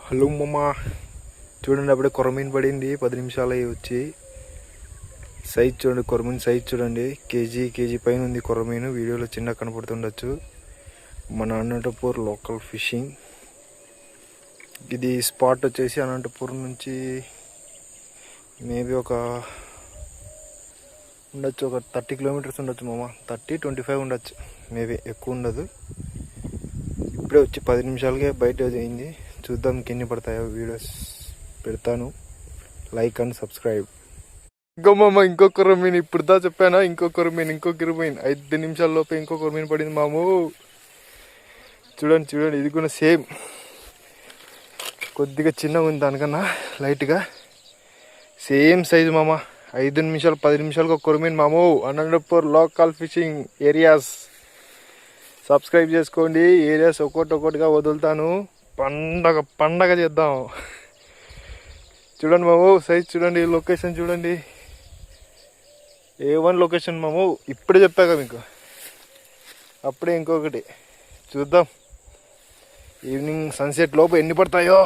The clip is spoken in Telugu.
హలో మమ్మ, చూడండి అప్పుడే కొరమీన్ పడింది. 10 నిమిషాలు అయ్యి వచ్చి. సైజ్ చూడండి, కొరమీన్ సైజ్ చూడండి. కేజీ పైన ఉంది కొరమీను. వీడియోలో చిన్న కనపడుతుండొచ్చు. మన అనంతపూర్ లోకల్ ఫిషింగ్. ఇది స్పాట్ వచ్చేసి అనంతపూర్ నుంచి మేబీ ఒక 30 కిలోమీటర్స్ ఉండొచ్చు మామ. 30-25 ఉండొచ్చు, మేబీ ఎక్కువ ఉండదు. ఇప్పుడే వచ్చి 10 నిమిషాలకే బయట అయింది. చూద్దాం ఎన్ని పడతాయో. వీడియోస్ పెడతాను. Like and subscribe. ఇంకో మామ, ఇంకో కొరమీన్ ఇప్పుడు చెప్పానా. ఇంకో కొరమీన్ 5 నిమిషాల లోపే ఇంకో కొరమీన్ పడింది మాము. చూడండి ఇది కూడా సేమ్. కొద్దిగా చిన్నగా ఉంది దానికన్నా, లైట్గా. సేమ్ సైజు మామ. 5 నిమిషాలు 10 నిమిషాలకు ఒక కొరమీన్ మాము. Anantapur local fishing areas subscribe చేసుకోండి. ఏరియాస్ ఒక్కొక్కటిగా వదులుతాను. పండగ చేద్దాం. చూడండి మాము, సైజ్ చూడండి, లొకేషన్ చూడండి. A1 లొకేషన్ మాము. ఇప్పుడే చెప్పాక మీకు. అప్పుడే ఇంకొకటి చూద్దాం. ఈవినింగ్ సన్సెట్ లోపు ఎన్ని పడతాయో.